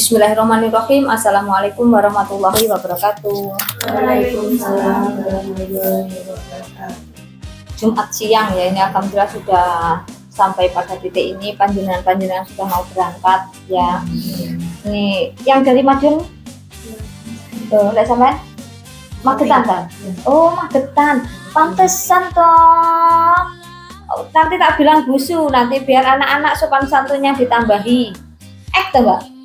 Bismillahirrahmanirrahim. Assalamualaikum warahmatullahi wabarakatuh. Waalaikumsalam warahmatullahi wabarakatuh. Jumat siang ya, ini alhamdulillah sudah sampai pada titik ini. Panjenengan sudah mau berangkat ya. Ini yang dari Madiun. Tuh, lihat sampean? Magetan kan? Oh, Magetan. Pantesan toh. Nanti tak bilang busu, nanti biar anak-anak sopan santunnya ditambahi. Toh, Mbak?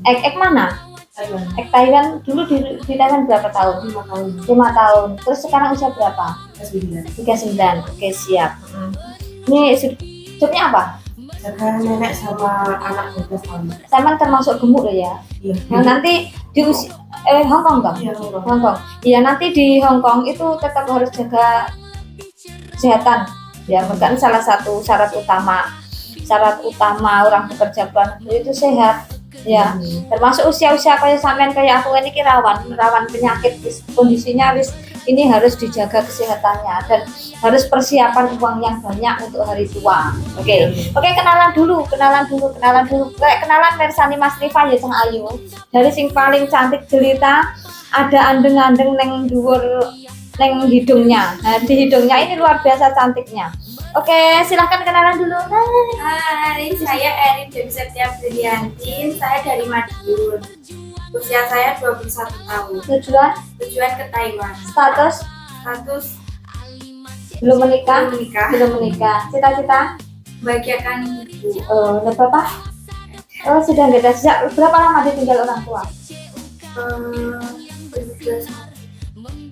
Ek mana? Taiwan. Taiwan dulu di Taiwan berapa tahun? 5 tahun. 5 tahun. Terus sekarang usia berapa? 39. 39. Oke, siap. Ini jobnya apa? Jaga nenek sama anak 12 tahun. Sama termasuk gemuk loh ya. Iya. Nah, nanti di Hong Kong kan? Iya, Hong Kong. Iya, nanti di Hong Kong itu tetap harus jaga kesehatan. Ya, kan salah satu syarat utama orang bekerja luar negeri itu sehat. Ya, termasuk usia-usia kayak sampean kayak aku ini rawan penyakit, kondisinya ini harus dijaga kesehatannya dan harus persiapan uang yang banyak untuk hari tua. Oke, kenalan dulu. Kayak kenalan Mersani Mas Rifa ya Cang Ayu. Dari sing paling cantik jelita, ada andeng-andeng neng dhuwur neng hidungnya. Nah, di hidungnya ini luar biasa cantiknya. Oke, silahkan kenalan dulu. Hai, saya Erin Dewi Septia Briliantin. Saya dari Madiun. Usia saya 21 tahun. Tujuan ke Taiwan. Status belum menikah. Cita-cita Bahagiakan ibu. Bapak sudah nggak ada. Sejak berapa lama ditinggal orang tua? 2021.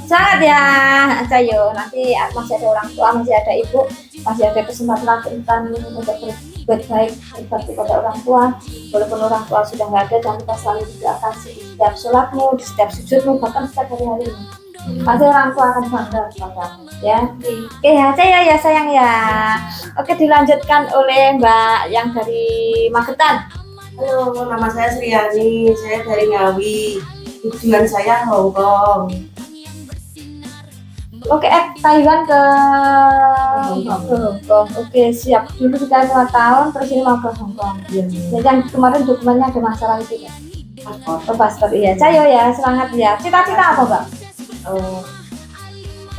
Sangat ya, Cayo. Nanti masih ada orang tua, masih ada ibu, masih ada kesempatan untuk berbuat baik berbakti pada orang tua. Walaupun orang tua sudah nggak ada, jangan lupa selalu didoakan di setiap sholatmu, di setiap sujudmu, bahkan setiap hari ini. Pasti orang tua akan bangga kepadamu, ya. Oke ya, Cayo ya sayang ya. Oke, dilanjutkan oleh Mbak yang dari Magetan. Halo, nama saya Sriani. Saya dari Ngawi. Tujuan saya Hong Kong. Oke, Taiwan ke Hong Kong. Oke, siap. Dulu kita 5 tahun, terus ini mau ke Hong Kong. Dan yang kemarin dokumennya ada masalah itu ya? Paspor, iya. Cayo ya, semangat ya. Cita-cita apa, Mbak?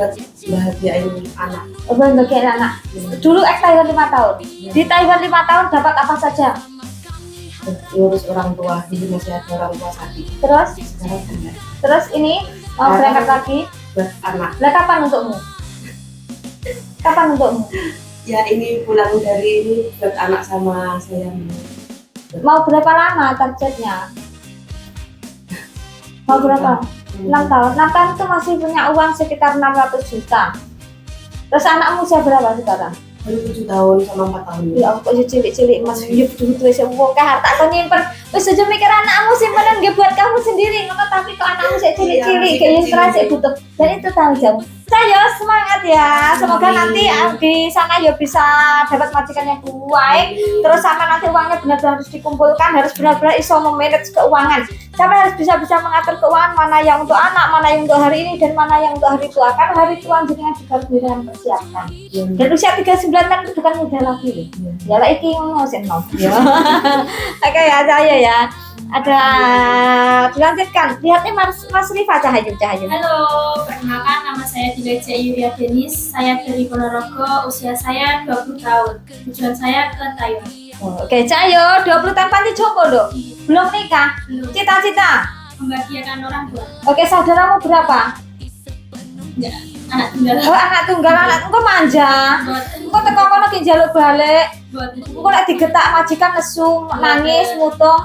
Buat bahagiain anak. Bagian anak. Dulu Taiwan 5 tahun. Di Taiwan 5 tahun dapat apa saja? Ngurus orang tua. Jadi masih ada orang tua sakit. Terus Sekarang enggak. Terus ini mau berangkat lagi. Buat anak. Lah kapan untukmu? Ya ini pulang dari ini buat anak sama saya. Mau berapa lama targetnya? Mau berapa? 6 tahun. 6 tahun itu masih punya uang sekitar 600 juta. Terus anakmu usia berapa sekarang? Baru 7 tahun sama 4 tahun. Ya aku kok cilik-cilik mas yo betul-betul wis wong harta kok nyimpen. Wis aja mikir anakmu simpenan nggih buat kamu sendiri ngono, tapi kok anakmu sik cilik-cilik kayak stres butuh. Dan itu tanggung jawab. Saya semangat ya. Semoga nanti di sana ya bisa dapat majikan yang baik. Terus sama nanti uangnya benar-benar harus dikumpulkan, harus benar-benar iso memanage keuangan. Sampai harus bisa mengatur keuangan mana yang untuk anak, mana yang untuk hari ini dan mana yang untuk hari tua. Kan hari tua jenengan juga harus dengan persiapkan. Dan usia 39 kan itu bukan muda lagi loh. Ya lah iki ngono sing nom. Ya. Oke ya saya ya. Ada dilanjutkan. Lihatnya Mas Rifa Cahayu. Halo, perkenalkan nama saya Dileja Yuria Denis. Saya dari Ponorogo. Usia saya 20 tahun. Tujuan saya ke Taiwan. Oke, Cahayu 20 tahun panti jompo loh. Belum nikah. Belum. Cita-cita. Membahagiakan orang tua. Oke, saudaramu berapa? Enggak, anak tunggal. Oh, anak tunggal, anakku manja. Kok teko kono ki njaluk balik. Kok lek digetak majikan nesu, nangis, mutung.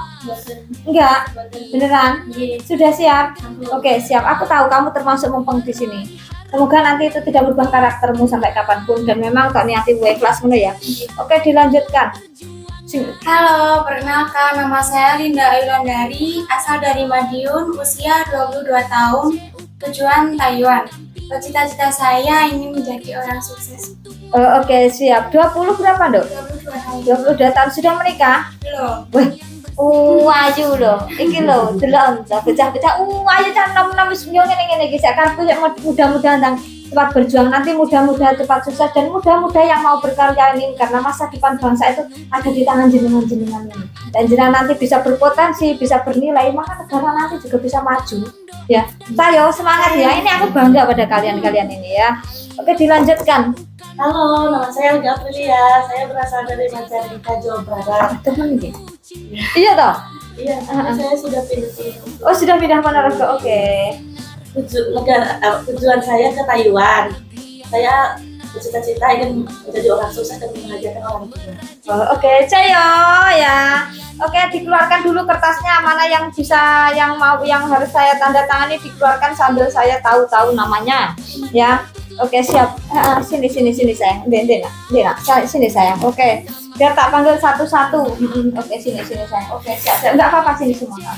Enggak, beneran. Sudah siap? Oke, siap. Aku tahu kamu termasuk mumpung di sini. Semoga nanti itu tidak berubah karaktermu sampai kapanpun dan memang kok niati gue kelas ngono ya. Oke, dilanjutkan. Halo, perkenalkan nama saya Linda Ayulandari, asal dari Madiun, usia 22 tahun, tujuan Taiwan. Cita-cita saya ingin menjadi orang sukses. Oke, siap. 20 berapa, Dok? 22 tahun. 22 tahun sudah menikah? Belum. Wih, ayu loh. Iki loh, delok bocah-bocah. Ayu can nom-nom wis nyong ngene iki sak karepku mudah-mudahan cepat berjuang, nanti muda-muda cepat sukses, dan muda-muda yang mau berkarya ini, karena masa depan bangsa itu ada di tangan jenengan-jenengan ini, dan jenengan nanti bisa berpotensi, bisa bernilai, maka negara nanti juga bisa maju ya. Tayo semangat ya, ini aku bangga pada kalian-kalian ini ya. Oke, dilanjutkan. Halo, nama saya Olga Aprilia. Saya berasal dari Majalengka, Jawa Barat. Teman ini. Iya toh? Iya, saya sudah pindah ke Oh, sudah pindah Ponorogo. Oke. tujuan saya ke Taiwan. Saya bercita-cita ingin menjadi orang sukses dan membahagiakan orang tua. Oh, oke, Cayo ya. Oke, dikeluarkan dulu kertasnya, mana yang bisa, yang mau, yang harus saya tanda tangani, dikeluarkan sambil saya tahu namanya ya. Oke, siap. Sini sayang. Dena. Sini sayang. Oke. Biar tak panggil satu-satu. Oke, sini sayang. Oke, siap. Enggak apa-apa, sini semua.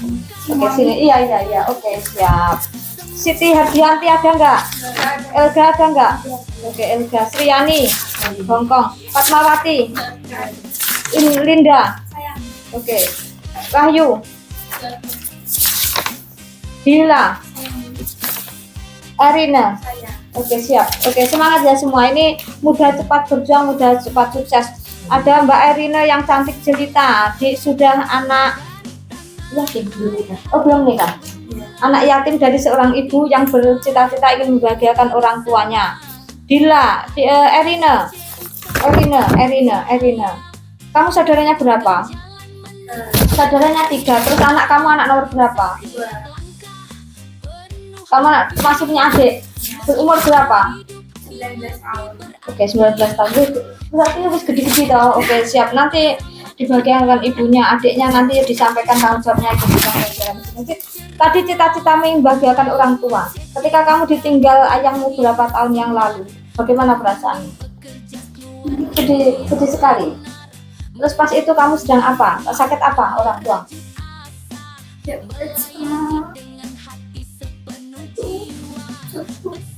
Oke, sini. Iya. Oke, siap. Siti Hardianti ada enggak? Elga ada enggak? Oke, Elga. Sriani, Hongkong. Fatmawati, Linda. Oke. Wahyu, Dila, Arina. Oke, siap. Oke, semangat ya semua. Ini muda cepat berjuang, muda cepat sukses. Ada Mbak Erina yang cantik jelita, sudah anak yatim. Oh, belum nikah. Anak yatim dari seorang ibu yang bercita-cita ingin membahagiakan orang tuanya. Dila, Erina. Kamu saudaranya berapa? Saudaranya 3. Terus anak kamu anak nomor berapa? 2. Kamu masuknya adik. Berumur berapa? 19 tahun. Oke, 19 tahun. Berarti harus gede-gede toh. Oke, siap. Nanti dibagikan ibunya, adiknya, nanti disampaikan tanggung jawabnya itu. Tadi cita-cita membahagiakan orang tua. Ketika kamu ditinggal ayahmu berapa tahun yang lalu, bagaimana perasaanmu? Sedih sekali. Terus pas itu kamu sedang apa? Sakit apa orang tua?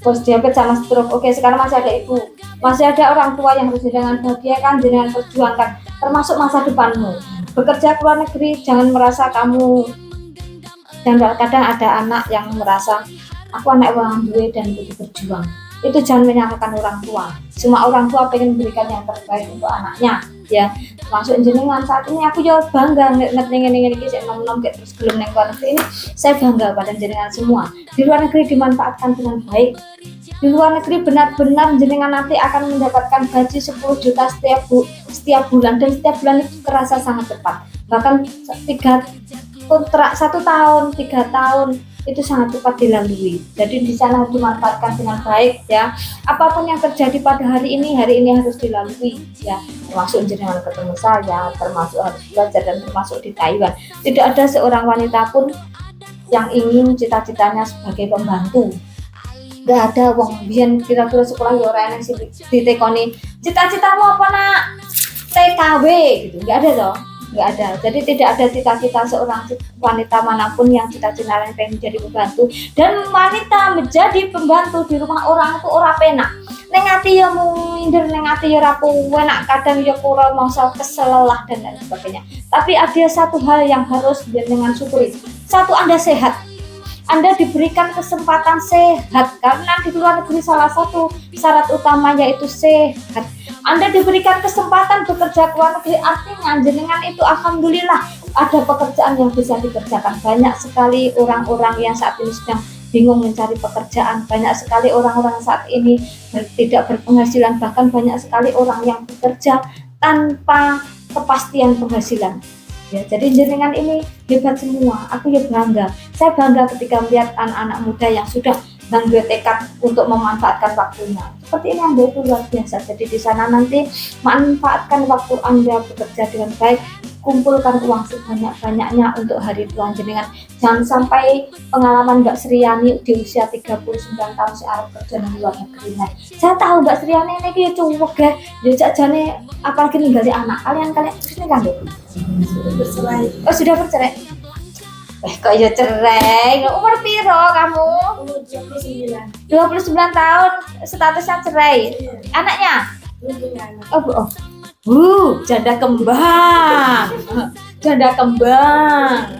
Terus diabetes sama stroke. Oke, sekarang masih ada ibu, masih ada orang tua yang harus dengan bahagiakan, dengan perjuangkan, termasuk masa depanmu. Bekerja ke luar negeri, jangan merasa kamu. Dan kadang ada anak yang merasa aku anak orang tua dan butuh berjuang. Itu jangan menyalahkan orang tua. Semua orang tua pengen memberikan yang terbaik untuk anaknya, ya. Termasuk jenengan saat ini aku ya bangga ngene iki sik nom-nom kayak terus belum nang luar negeri ini. Saya bangga pada jenengan semua. Di luar negeri dimanfaatkan dengan baik. Di luar negeri benar-benar jenengan nanti akan mendapatkan gaji 10 juta setiap bulan, dan setiap bulan itu terasa sangat cepat. Bahkan 1 tahun, 3 tahun itu sangat cepat dilalui. Jadi di sana harus dimanfaatkan dengan baik ya. Apapun yang terjadi pada hari ini harus dilalui ya. Termasuk jenengan ketemu saya, termasuk harus belajar, dan termasuk di Taiwan. Tidak ada seorang wanita pun yang ingin cita-citanya sebagai pembantu. Gak ada wong biyen kira-kira sekolah ya ora enek sing ditekoni. Cita-citamu apa nak? TKW gitu. Gak ada toh. Nggak ada. Jadi tidak ada cita-cita seorang wanita manapun yang cita-citanya pengen menjadi pembantu. Dan wanita menjadi pembantu di rumah orang itu ora penak. Neng ati ya minder, neng ati ya rapuh, enak kadang ya kurang masa kesel lelah dan lain sebagainya. Tapi ada satu hal yang harus dengan syukuri. Satu, Anda sehat. Anda diberikan kesempatan sehat, karena di luar negeri salah satu syarat utama yaitu sehat. Anda diberikan kesempatan bekerja ke luar negeri, artinya jenengan itu alhamdulillah ada pekerjaan yang bisa dikerjakan. Banyak sekali orang-orang yang saat ini sedang bingung mencari pekerjaan, banyak sekali orang-orang saat ini tidak berpenghasilan, bahkan banyak sekali orang yang bekerja tanpa kepastian penghasilan. Ya, jadi jenengan ini hebat semua. Aku ya bangga. Saya bangga ketika melihat anak-anak muda yang sudah mengambil tekad untuk memanfaatkan waktunya. Seperti ini Anda itu luar biasa. Jadi di sana nanti manfaatkan waktu Anda bekerja dengan baik. Kumpulkan uang sebanyak-banyaknya untuk hari tua jenengan. Jangan sampai pengalaman Mbak Sriani di usia 39 tahun searep kerja di luar negeri. Saya tahu Mbak Sriani ini ya cuwek ya jajane apalagi ninggalin anak. Kalian terus nikah lho. Sudah bercerai. Oh, sudah bercerai. Kok ya cerai? Umur piro kamu? Umur 29. 29 tahun statusnya cerai. Anaknya? Belum punya anak. Oh. Janda kembang. Janda kembang.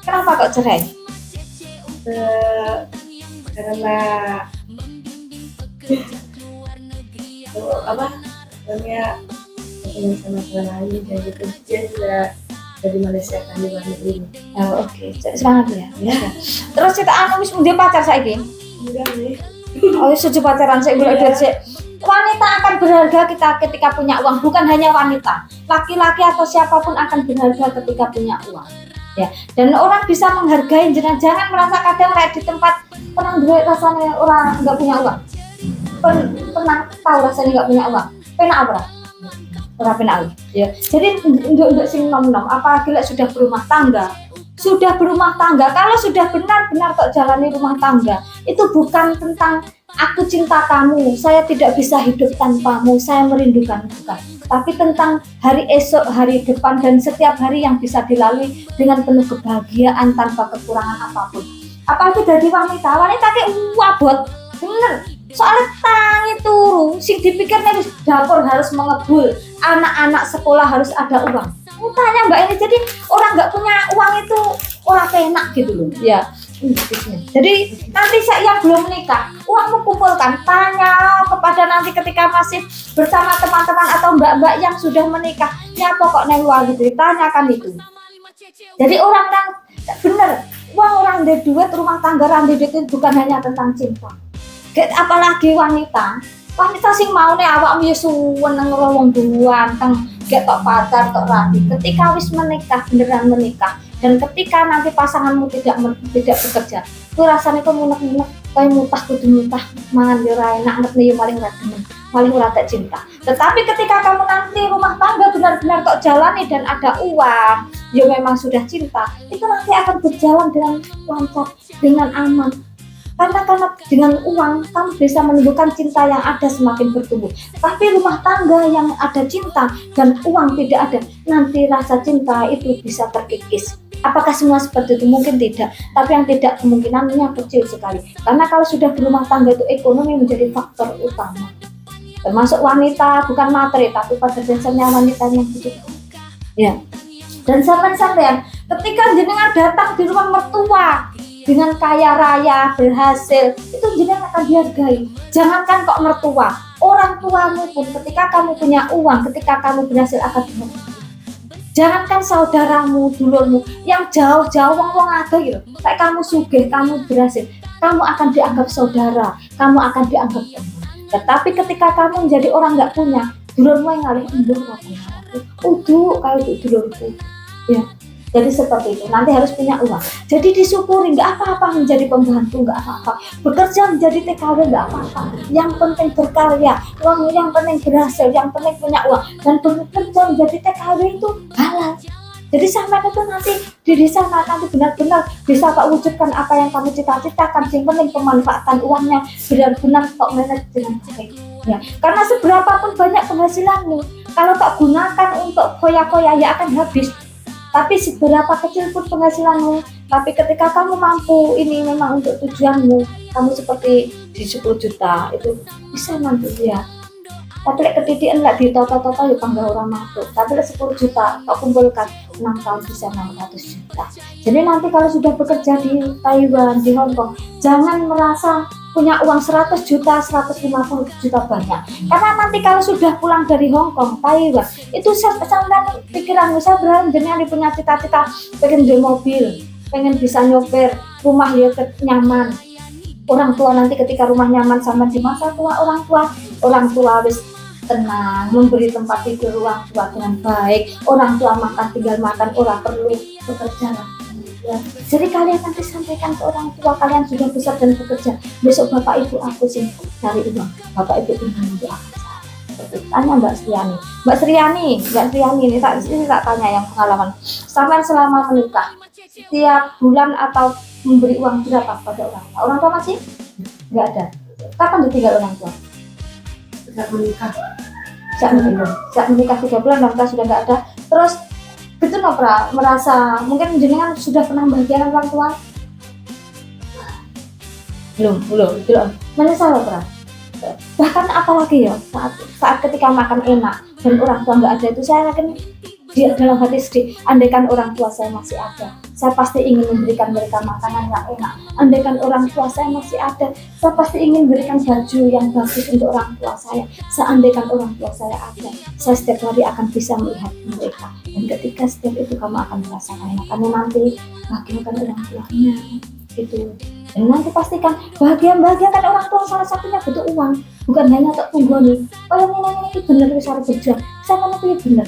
Kenapa kok cerai? Karena apa namanya ketemu sama teman lain kayak gitu. Dia juga dari Malaysia kan di luar negeri. Oh, oke. Semangat ya. Terus kita anu wis dia pacar saiki. Enggak nih. Oh, sejak pacaran saya boleh duit sih. Wanita akan berharga kita ketika punya uang, bukan hanya wanita. Laki-laki atau siapapun akan berharga ketika punya uang. Ya, dan orang bisa menghargai, jangan merasa kadang kayak di tempat pernah duit rasanya orang nggak punya uang. Pernah tahu rasanya nggak punya uang. Pernah apa? Pernah pernah. Ya. Jadi untuk sing nom-nom, apalagi sudah berumah tangga. Sudah berumah tangga, kalau sudah benar-benar kok jalani rumah tangga, itu bukan tentang aku cinta kamu, saya tidak bisa hidup tanpamu, saya merindukanmu, bukan. Tapi tentang hari esok, hari depan, dan setiap hari yang bisa dilalui dengan penuh kebahagiaan tanpa kekurangan apapun. Apalagi dari wanita kayak wabot, bener. Soalnya tangi turu, sing dipikirnya dapur harus mengebul, anak-anak sekolah harus ada uang. Tanya Mbak ini, jadi orang nggak punya uang itu orang enak gitu loh ya. Jadi nanti saya yang belum menikah, uangmu kumpulkan, tanya kepada nanti ketika masih bersama teman-teman atau mbak-mbak yang sudah menikah, ya pokok neng uang gitu, tanyakan itu. Jadi orang bener, uang orang dari duit, rumah tangga orang dari duit itu bukan hanya tentang cinta. Apalagi wanita sing mau nih awak suwen nang wong duan teng gak tok pacar tok rapi. Ketika wis menikah, beneran menikah, dan ketika nanti pasanganmu tidak bekerja, kuwi rasane kok munek-munek kaya mutah kudu mutah mangan yo ra enak ngetne yo paling ra demen, paling ora tak cinta. Tetapi ketika kamu nanti rumah tangga benar-benar kok jalani dan ada uang, yo memang sudah cinta, itu nanti akan berjalan dengan lancar, dengan aman. Karena dengan uang kamu bisa menumbuhkan cinta yang ada semakin bertumbuh. Tapi rumah tangga yang ada cinta dan uang tidak ada, nanti rasa cinta itu bisa terkikis. Apakah semua seperti itu? Mungkin tidak. Tapi yang tidak kemungkinannya kecil sekali. Karena kalau sudah berumah tangga itu ekonomi menjadi faktor utama. Termasuk wanita, bukan materi, tapi pada dasarnya wanita yang hidup. Ya. Dan sampean ketika jenengan datang di rumah mertua dengan kaya raya, berhasil, itu jenengan akan dihargai. Jangankan kok mertua, orang tuamu pun ketika kamu punya uang, ketika kamu berhasil akan dihargai. Jangankan saudaramu, dulurmu yang jauh-jauh wong ada gitu. Kayak kamu sugih, kamu berhasil, kamu akan dianggap saudara, kamu akan dianggap teman. Tetapi ketika kamu menjadi orang nggak punya, dulurmu yang ngalih endor kayak itu dulurku. Ya. Jadi seperti itu, nanti harus punya uang. Jadi disyukuri, nggak apa-apa menjadi pembantu, nggak apa-apa. Bekerja menjadi TKW, nggak apa-apa. Yang penting berkarya, yang penting berhasil, yang penting punya uang. Dan bekerja menjadi TKW itu halal. Jadi sampai itu nanti di sana nanti benar-benar bisa Pak wujudkan apa yang kamu cita-citakan. Yang penting pemanfaatan uangnya benar-benar kok manage dengan baik. Ya, karena seberapapun banyak penghasilanmu, kalau tak gunakan untuk koya-koya ya akan habis. Tapi seberapa kecil pun penghasilanmu, tapi ketika kamu mampu ini memang untuk tujuanmu, kamu seperti di 10 juta itu bisa nanti ya. Tapi ketidikan nggak ditota-tota ya bangga orang mampu. Tapi 10 juta tak kumpulkan 6 tahun bisa 600 juta. Jadi nanti kalau sudah bekerja di Taiwan, di Hong Kong, jangan merasa punya uang 100 juta, 150 juta banyak. Karena nanti kalau sudah pulang dari Hong Kong, Taiwan, itu sampai pikiran saya berani jenengan punya cita-cita pengen beli mobil, pengen bisa nyopir, rumah ya nyaman. Orang tua nanti ketika rumah nyaman sama di masa tua orang tua wis tenang, memberi tempat tidur orang tua dengan baik, orang tua makan tinggal makan, orang perlu bekerja lagi. Ya. Jadi kalian nanti sampaikan ke orang tua kalian sudah besar dan bekerja. Besok bapak ibu aku sih cari uang. Bapak ibu tinggal untuk aku. Tanya Mbak Sriani ini tak tanya yang pengalaman. Sampai selama menikah, setiap bulan atau memberi uang berapa pada orang tua? Orang tua masih nggak ada. Kapan ditinggal orang tua? Sejak menikah. Sejak menikah 3 bulan orang tua sudah nggak ada. Terus itu nggak merasa mungkin jenengan sudah pernah bahagiakan orang tua? Belum. Menyesal pernah? Bahkan apalagi ya saat ketika makan enak dan orang tua nggak ada itu saya yakin di dalam hati sedih. Andaikan orang tua saya masih ada, saya pasti ingin memberikan mereka makanan yang enak. Andaikan orang tua saya masih ada, saya pasti ingin berikan baju yang bagus untuk orang tua saya. Seandainya orang tua saya ada, saya setiap hari akan bisa melihat mereka. Dan ketika setiap itu kamu akan merasakan enak. Kamu nanti bahagiakan orang tuanya gitu. Dan nanti pastikan bahagiakan orang tua, salah satunya butuh uang. Bukan hanya untuk tunggu nih. Oh yang ini bener wis harus berjuang. Saya mana pilih bener.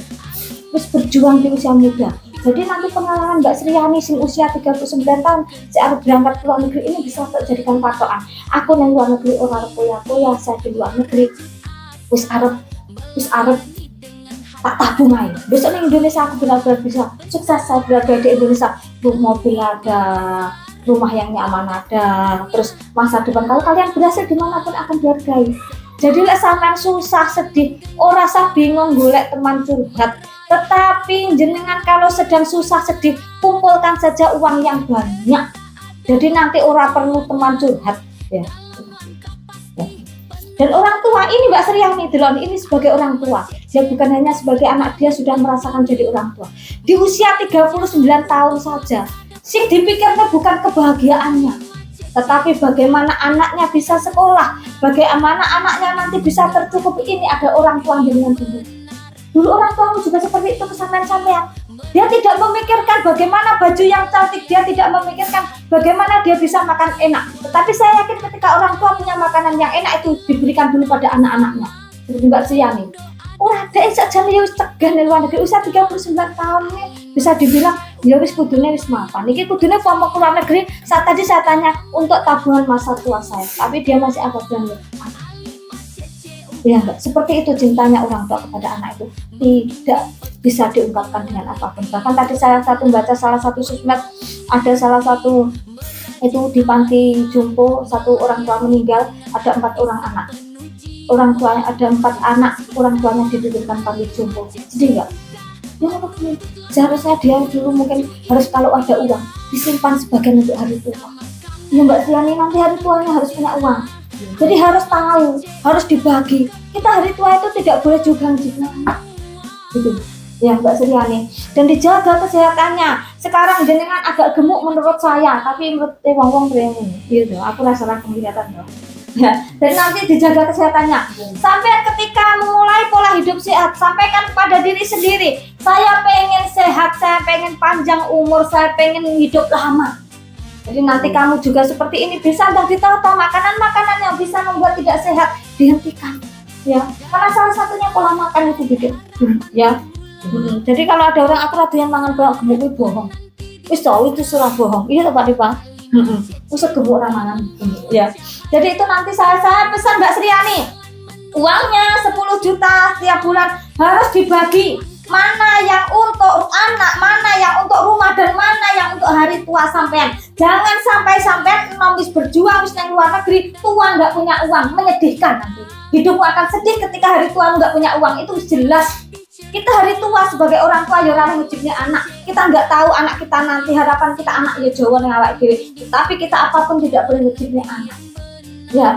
Terus berjuang di usia muda. Jadi nanti pengalaman Mbak Sriani sing usia 39 tahun saya harus berangkat ke luar negeri ini bisa jadikan patokan. Aku yang luar negeri orang poya-poya, saya di luar negeri wis arep tak tabung aja. Besok di Indonesia aku benar-benar bisa sukses. Saya berada di Indonesia, mobil ada, rumah yang nyaman ada, terus masa depan kalau kalian berhasil dimanapun akan dihargai. Jadi lek sampean susah sedih, ora usah bingung golek teman curhat. Tetapi jenengan kalau sedang susah sedih, kumpulkan saja uang yang banyak. Jadi nanti ora perlu teman curhat ya. Dan orang tua ini Mbak Sriani Delon ini sebagai orang tua, dia bukan hanya sebagai anak, dia sudah merasakan jadi orang tua. Di usia 39 tahun saja, sing dipikirnya bukan kebahagiaannya, tetapi bagaimana anaknya bisa sekolah, bagaimana anaknya nanti bisa tercukupi. Ini ada orang tua dengan dulu orang tuamu juga seperti itu kesamaan sampean. Dia tidak memikirkan bagaimana baju yang cantik, dia tidak memikirkan bagaimana dia bisa makan enak. Tetapi saya yakin ketika orang tua punya makanan yang enak itu diberikan dulu pada anak-anaknya. Seperti Mbak Sriani. Ora ada saja nih wis cegah ning luar negeri usia 39 tahun nih bisa dibilang ya wis kudune wis mapan. Niki kudune pomok keluar negeri. Saat tadi saya tanya untuk tabungan masa tua saya, tapi dia masih agak bilang ya enggak, seperti itu cintanya orang tua kepada anak itu tidak bisa diungkapkan dengan apapun. Bahkan tadi saya membaca salah satu sosmed, ada salah satu itu di panti jompo, satu orang tua meninggal, ada 4 orang anak. Orang tuanya ada 4 anak, orang tuanya dititipkan panti jompo. Sedih enggak? Ya seharusnya dia dulu mungkin harus kalau ada uang disimpan sebagian untuk hari tua. Ya Mbak Sriani nanti hari tuanya harus punya uang. Jadi harus tahu, harus dibagi. Kita hari tua itu tidak boleh juga gitu. Ya Mbak Sriani. Dan dijaga kesehatannya. Sekarang jenengan agak gemuk menurut saya, tapi menurut wong-wong brene gitu. Aku rasa kelihatan loh. Ya, dan nanti dijaga kesehatannya. Sampai ketika memulai pola hidup sehat, sampaikan kepada diri sendiri, saya pengen sehat, saya pengen panjang umur, saya pengen hidup lama. Jadi nanti kamu juga seperti ini bisa dan ditata makanan-makanan yang bisa membuat tidak sehat dihentikan. Ya, karena salah satunya pola makan itu bikin. Ya. Jadi kalau ada orang aku yang mangan gemuk itu bohong. Wis tahu itu surah bohong. Iya Pak Dipa. Usah gemuk ramangan. Ya. Jadi itu nanti saya pesan Mbak Sriani. Uangnya 10 juta setiap bulan harus dibagi. Mana yang untuk anak, mana yang untuk rumah, dan mana yang untuk hari tua sampean. Jangan sampai sampean wis berjuang wis nang luar negeri, tua nggak punya uang, menyedihkan nanti. Hidupmu akan sedih ketika hari tua nggak punya uang, itu jelas. Kita hari tua sebagai orang tua ya orang ngejibnya anak. Kita nggak tahu anak kita nanti, harapan kita anak ya Jawa ning awake dhewe. Tapi kita apapun tidak boleh ngejibnya anak. Ya.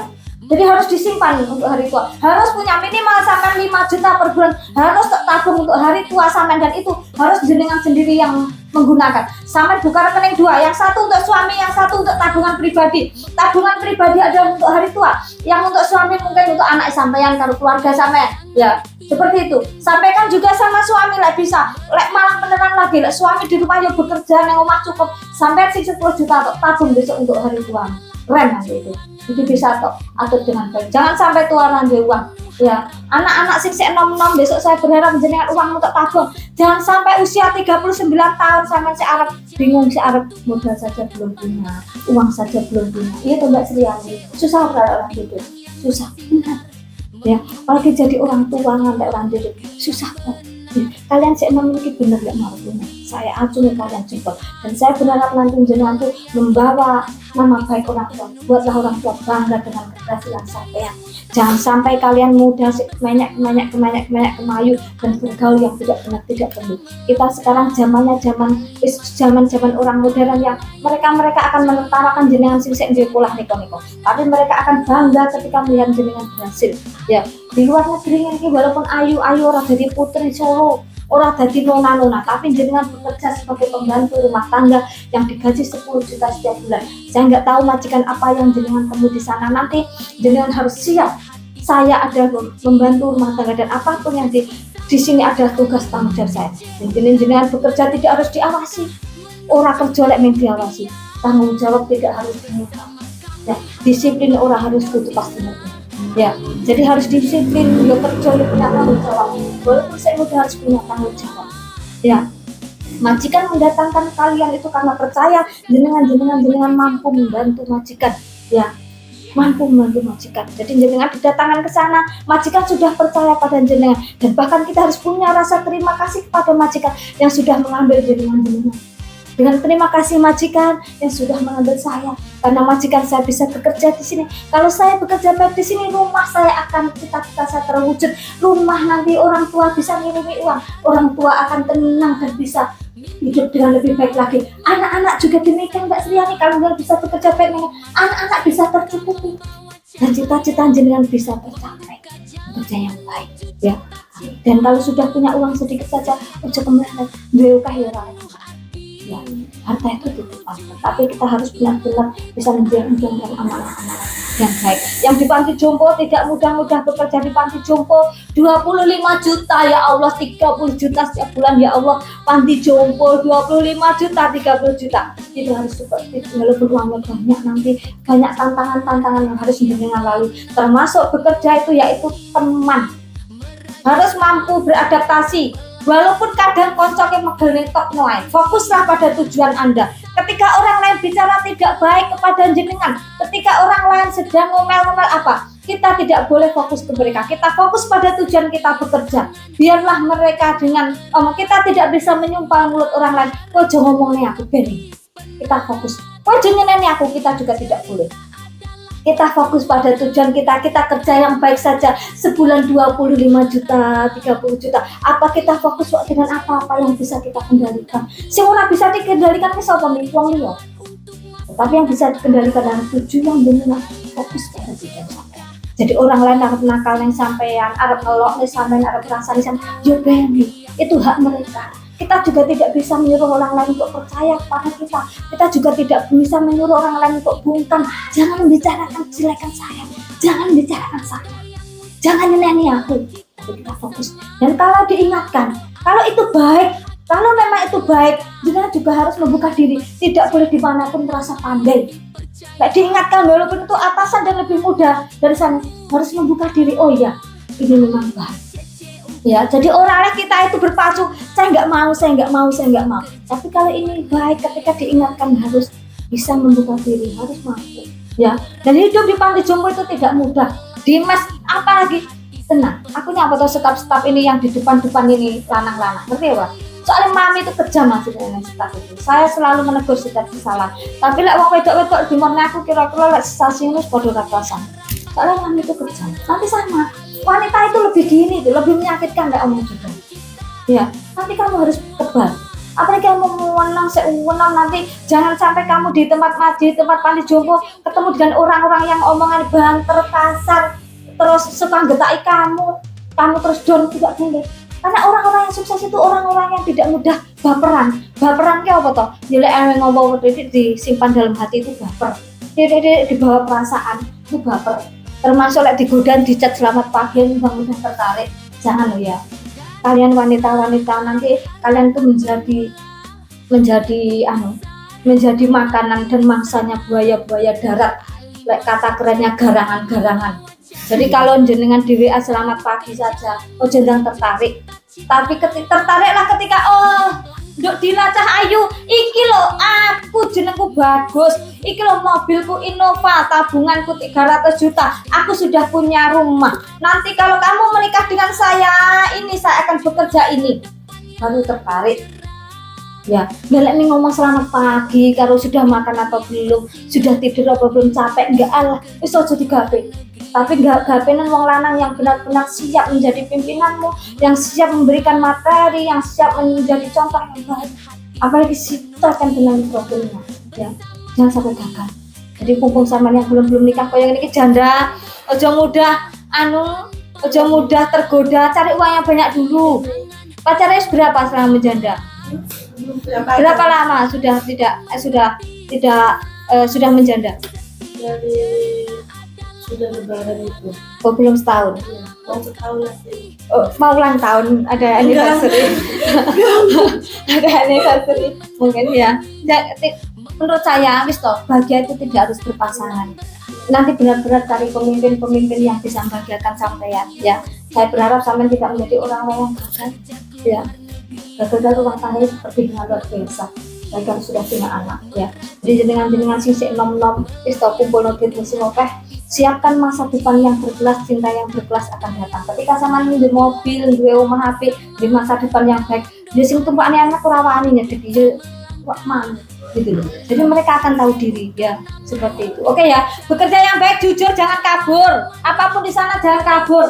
Jadi harus disimpan untuk hari tua. Harus punya minimal sampai 5 juta per bulan. Harus tabung untuk hari tua sampai, dan itu harus jenengan sendiri yang menggunakan. Sampai buka rekening 2, yang satu untuk suami, yang satu untuk tabungan pribadi. Tabungan pribadi ada untuk hari tua. Yang untuk suami mungkin untuk anak sampean, kalau keluarga sampean. Ya, seperti itu. Sampaikan juga sama suami lah bisa. Lek malah beneran lagi, lek suami di rumah yang bekerja nang omah cukup sampai 10 juta untuk tabung besok untuk hari tua. Keren nanti itu. Jadi bisa atur dengan baik. Jangan sampai tua nanti uang. Ya, anak-anak sing nom-nom besok saya berharap jenengan uang untuk tabung. Jangan sampai usia 39 tahun sampai saya bingung, saya modal saja belum punya, uang saja belum punya. Iya tuh Mbak Sriani. Susah orang gitu. Susah. Ya, apalagi jadi orang tua ngantek orang gitu. Susah kok. Ya, kalian saya memiliki benar gak mau punya. Saya acungi kalian jempol. Dan saya berharap nanti jenengan tuh membawa nama baik orang tua. Buatlah orang tua bangga dengan keberhasilan sampean. Jangan sampai kalian muda kemanyak kemayu dan bergaul yang tidak benar, tidak perlu. Kita sekarang zaman orang modern yang mereka akan menentarakan jenengan sing duwe pola niko. Tapi mereka akan bangga ketika melihat jenengan berhasil. Ya, di luar negeri ini walaupun ayu ora jadi putri Solo, ora dadi nona-nona, tapi jenengan bekerja sebagai pembantu rumah tangga yang digaji 10 juta setiap bulan. Saya nggak tahu majikan apa yang jenengan temui di sana, nanti jenengan harus siap. Saya ada membantu rumah tangga dan apapun yang di sini adalah tugas tanggung jawab saya. Dan jenengan bekerja tidak harus diawasi. Orang kerja lek men diawasi. Tanggung jawab tidak harus diminta. Ya, disiplin orang harus kudu pasti ngerti. Ya, jadi harus disiplin, yo kerja yo punya tanggung jawab. Walaupun saya udah harus punya tanggung jawab. Ya, majikan mendatangkan kalian itu karena percaya jenengan mampu membantu majikan. Ya, mampu membantu majikan. Jadi jenengan didatangkan ke sana, majikan sudah percaya pada jenengan, dan bahkan kita harus punya rasa terima kasih kepada majikan yang sudah mengambil jenengan. Dengan terima kasih majikan yang sudah mengambil saya, karena majikan saya bisa bekerja di sini. Kalau saya bekerja baik di sini, rumah saya akan cita-cita saya terwujud. Rumah nanti orang tua bisa ngirimi uang, orang tua akan tenang dan bisa hidup dengan lebih baik lagi. Anak-anak juga demikian Mbak Sriani, kalau nggak bisa bekerja baik, anak-anak bisa tercukupi dan cita-cita jenengan bisa tercapai. Bekerja yang baik, ya. Dan kalau sudah punya uang sedikit saja, ojo kemana, beukah ya orang. Ya, harta itu titipan, tapi kita harus benar-benar bisa menjalankan amanah-amanah yang baik. Yang di panti jompo tidak mudah-mudah bekerja di panti jompo, 25 juta ya Allah, 30 juta setiap bulan ya Allah. Panti jompo 25 juta, 30 juta. Itu harus seperti walaupun uangnya banyak, nanti banyak tantangan-tantangan yang harus jenengan lalui. Termasuk bekerja itu yaitu teman. Harus mampu beradaptasi. Walaupun kadang kocoknya megel tok noai, fokuslah pada tujuan Anda. Ketika orang lain bicara tidak baik kepada jenengan, ketika orang lain sedang ngomel-ngomel apa, kita tidak boleh fokus ke mereka. Kita fokus pada tujuan kita bekerja. Biarlah mereka dengan kita tidak bisa menyumpah mulut orang lain. Kok jangan ngomongnya aku beri. Kita fokus. Kok jangan nyanyi aku, kita juga tidak boleh. Kita fokus pada tujuan kita kerja yang baik saja, sebulan 25 juta, 30 juta. Apa kita fokus dengan apa-apa yang bisa kita kendalikan? Semua bisa dikendalikan ke siapa nih, wong liya. Tapi yang bisa dikendalikan dengan tujuan benar, fokus pada tujuan sampai. Jadi orang lain harap nakal yang sampean, harap ngelok nih sampean, harap rasa nih sampean, yo beni, itu hak mereka. Kita juga tidak bisa menyuruh orang lain untuk percaya kepada kita. Kita juga tidak bisa menyuruh orang lain untuk bungkam. Jangan membicarakan kejelekan saya. Jangan bicarakan saya. Jangan nyeneni aku. Tapi kita fokus. Dan kalau diingatkan, kalau itu baik, kalau memang itu baik, jenengan juga harus membuka diri. Tidak boleh dimanapun merasa pandai. Nggak diingatkan walaupun itu atasan dan lebih mudah dari sana, harus membuka diri. Oh iya, ini memang baik. Ya, jadi orang lain kita itu berpacu, saya nggak mau. Tapi kalau ini baik, ketika diingatkan harus bisa membuka diri, harus mampu. Ya, dan hidup di panti jompo itu tidak mudah. Dimas, apalagi tenang. Aku nyapa tuh staf-staf ini yang di depan-depan ini lanang-lanang, ngerti ya Pak? Soalnya mami itu kejam masih dengan staf itu. Saya selalu menegur setiap kesalahan. Tapi lek wong wedok-wedok di mana aku kira-kira lek stasiun itu podo ratasan. Soalnya mami itu kejam. Nanti sama. Wanita itu lebih gini tuh, lebih menyakitkan nggak omong juga. Ya, nanti kamu harus tebal. Apalagi kamu menang nanti jangan sampai kamu di tempat panti jompo ketemu dengan orang-orang yang omongan banter kasar, terus suka ngetai kamu terus down, tidak boleh. Karena orang-orang yang sukses itu orang-orang yang tidak mudah baperan. Baperan kayak apa toh? Jadi ngomong disimpan dalam hati itu baper. Dia dibawa perasaan itu baper. Termasuk lek digoda dicat selamat pagi mudah tertarik, jangan loh ya. Kalian wanita-wanita nanti kalian tuh menjadi makanan dan mangsanya buaya-buaya darat. Lek kata kerennya garangan-garangan. Jadi kalau jenengan di WA selamat pagi saja, oh jenengan tertarik. Tapi tertariklah ketika nduk dilacah ayu, iki lo aku jenengku bagus, iki lo mobilku Innova, tabunganku 300 juta, aku sudah punya rumah. Nanti kalau kamu menikah dengan saya akan bekerja ini, baru tertarik. Ya, belek nih ngomong selamat pagi, kalau sudah makan atau belum, sudah tidur atau belum, capek, enggak alah, wis aja digawe. Tapi enggak gawenan wong lanang yang benar-benar siap menjadi pimpinanmu, yang siap memberikan materi, yang siap menjadi contoh yang baik. Apalagi kita akan benar problemnya, ya. Jangan sampai gagal. Jadi kumpul sama yang belum nikah, kau yang ini janda, ojo mudah tergoda, cari uang yang banyak dulu. Pacarnya berapa selama menjanda? Berapa Berapa lama sudah sudah menjanda? dari sudah lebaran itu? Oh, belum setahun. Ya, mau setahun lagi. Oh, mau ulang tahun ada anniversary. Ada anniversary mungkin ya. Menurut saya wis toh, bahagia itu tidak harus berpasangan. Nanti benar-benar cari pemimpin-pemimpin yang bisa membahagiakan sampean ya. Saya berharap sampean tidak menjadi orang yang gagal ya. Gagal rumah tangga seperti dengan luar biasa. Bahkan sudah punya anak ya. Jadi jenengan sisik nom-nom wis toh kumpul duit mesti ngopeh. Siapkan masa depan yang berkelas, cinta yang berkelas akan datang. Ketika sampean di mobil, di rumah HP, di masa depan yang baik, dia sing tumpakane anak ora wani nyedek dia wak man gitu loh. Jadi mereka akan tahu diri ya, seperti itu. Oke ya, bekerja yang baik, jujur, jangan kabur. Apapun di sana jangan kabur.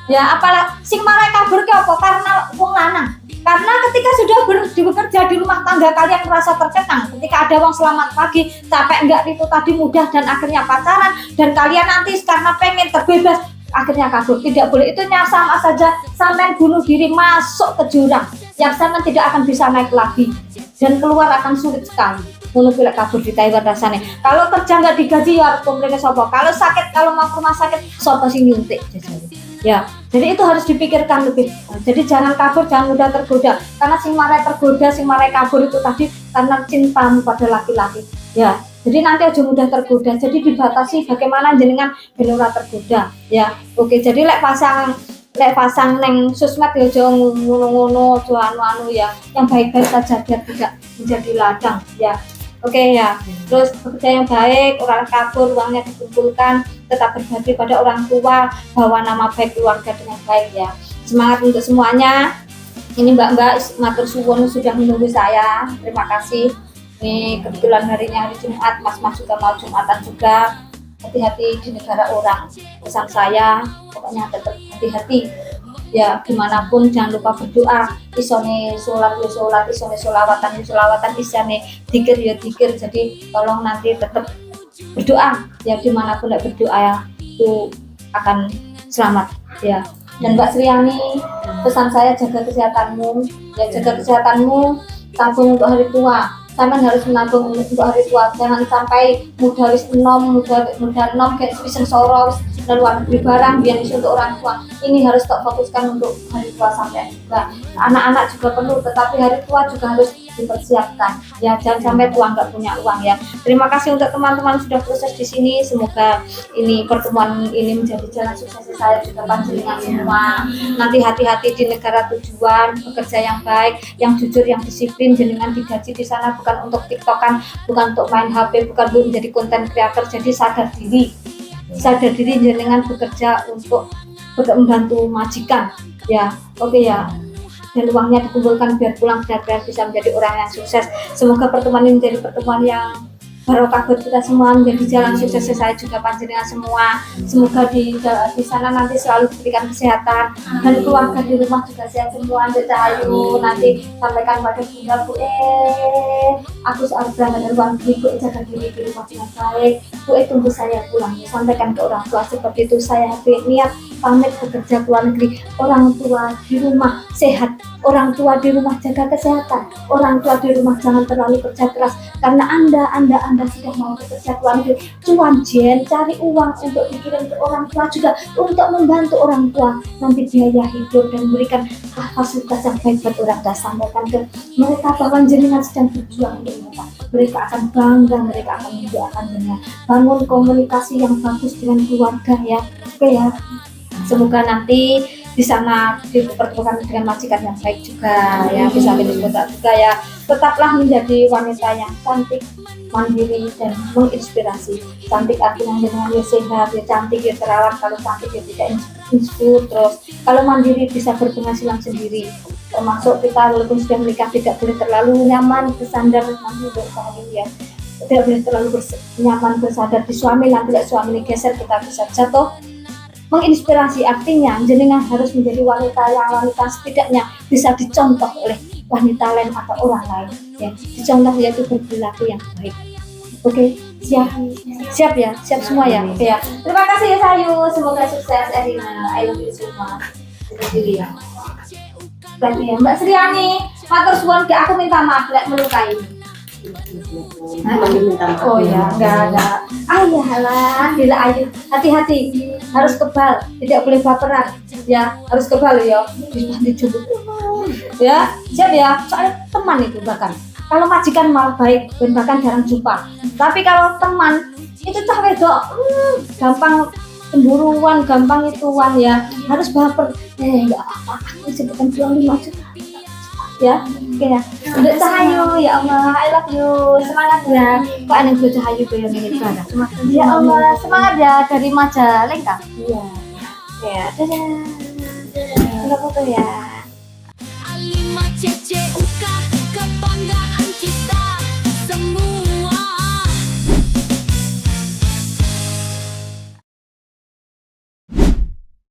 Ya, apalah sing marai kabur ke apa? Karena wong lanang. Karena ketika sudah bekerja di rumah tangga kalian merasa terkekang. Ketika ada uang selamat pagi, capek enggak itu tadi mudah dan akhirnya pacaran dan kalian nanti karena pengen terbebas akhirnya kabur. Tidak boleh, itu sama saja sampean bunuh diri, masuk ke jurang yang sampean tidak akan bisa naik lagi dan keluar akan sulit sekali. Menurut pilek kabur di Taiwan rasanya. Kalau kerja nggak digaji ya harus komplainnya sopo. Kalau sakit, kalau mau ke rumah sakit sopo sih nyuntik ya. Jadi itu harus dipikirkan lebih. Jadi jangan kabur, jangan mudah tergoda. Karena sing marai tergoda, sing marai kabur itu tadi karena cintamu pada laki-laki. Ya. Jadi nanti aja mudah tergoda. Jadi dibatasi bagaimana jenengan benar tergoda. Ya. Oke. Jadi lek pasang neng sosmed ya jangan ngono-ngono, jangan anu ya. Yang baik-baik saja biar tidak menjadi ladang. Ya. Oke ya, terus bekerja yang baik, orang kabur, uangnya dikumpulkan, tetap berbakti pada orang tua, bawa nama baik keluarga dengan baik ya. Semangat untuk semuanya. Ini mbak-mbak matur suwun sudah menunggu saya. Terima kasih. Ini kebetulan harinya hari Jumat, mas-mas juga mau Jumatan juga. Hati-hati di negara orang. Pesan saya, pokoknya tetap hati-hati. Ya dimanapun jangan lupa berdoa. Isone sholat ya sholat, isone sholawatan ya sholawatan, isone dikir ya dikir. Jadi tolong nanti tetap berdoa. Ya dimanapun tidak berdoa ya, itu akan selamat ya. Dan Mbak Sriani, pesan saya jaga kesehatanmu. Ya jaga kesehatanmu, tabung untuk hari tua. Sampai harus menabung untuk hari tua. Jangan sampai muda wis enom kayak wis soro dan luar negeri barang biar itu untuk orang tua. Ini harus tak fokuskan untuk hari tua sampai juga. Anak-anak juga perlu, tetapi hari tua juga harus dipersiapkan. Ya jangan sampai tua nggak punya uang ya. Terima kasih untuk teman-teman sudah proses di sini. Semoga ini pertemuan ini menjadi jalan sukses saya juga panjenengan semua. Nanti hati-hati di negara tujuan, bekerja yang baik, yang jujur, yang disiplin. Jenengan digaji di sana bukan untuk tiktokan, bukan untuk main HP, bukan untuk menjadi konten kreator. Jadi sadar diri jenengan bekerja untuk membantu majikan ya. Oke ya, dan uangnya dikumpulkan biar pulang benar-benar bisa menjadi orang yang sukses. Semoga pertemuan ini menjadi pertemuan yang barokah buat kita semua, menjadi jalan sukses saya juga panjenengan semua. Semoga di sana nanti selalu diberikan kesehatan dan keluarga di rumah juga sehat semua. Cahayu nanti sampaikan pada Bunda, Bu aku harus berangkat dari luar negeri, Bu jaga diri di rumah dengan baik, Bu tunggu saya pulang. Sampaikan ke orang tua seperti itu. Saya niat pamit bekerja ke luar negeri. Orang tua di rumah sehat, orang tua di rumah jaga kesehatan, orang tua di rumah jangan terlalu kerja keras karena anda sudah mau bekerja ke luar negeri, cuan jen cari uang untuk dikirim ke orang tua juga untuk membantu orang tua nanti biaya hidup dan memberikan fasilitas yang baik buat orang tua. Sampaikan ke mereka bahwa jenengan sedang berjuang untuk mereka akan bangga, mereka akan mendoakan jenengan. Bangun komunikasi yang bagus dengan keluarga ya. Oke ya, semoga nanti di sana dipertemukan dengan majikan yang baik juga ya, bisa disebut juga ya. Tetaplah menjadi wanita yang cantik, mandiri dan menginspirasi. Cantik artinya dengan ya sehat, ya cantik ya terawat. Kalau cantik ya tidak insecure, terus kalau mandiri bisa berpenghasilan sendiri. Termasuk kita walaupun sudah menikah tidak boleh terlalu nyaman bersandar nanti ya. Tidak boleh terlalu nyaman bersandar di suami, nanti suami ini geser kita bisa jatuh. Menginspirasi artinya jenengan harus menjadi wanita setidaknya bisa dicontoh oleh wanita lain atau orang lain ya. Dicontoh yaitu berperilaku yang baik. Oke, siap ya, siap semua ya. Oke ya. Terima kasih ya Sayu, semoga sukses Erina. I love you semua. Terima kasih ya. Berarti ya Mbak Sriani, matur suwun gak aku minta maaf lek melukai. Minta maaf. Oh ya, enggak. Ah ya halah, Dila Ayu, hati-hati, harus kebal, tidak boleh baperan, ya harus kebal ya, dijemput, ya siap ya, soalnya teman itu bahkan, kalau majikan malah baik dan bahkan jarang jumpa, tapi kalau teman itu cah wedok, gampang cemburuan, gampang ituan ya, harus baper, enggak apa-apa, aku sebutkan 25 juta. Ya, oke ya. Untuk Cahayu, ya Allah, I love you, semangat ya. Kok aneh gue Cahayu gue yang ini ada. Ya Allah, semangat ya dari Majalengka. Iya. Ya, dadah. Enggak apa-apa ya. Alima Cece Uka Kebanggaan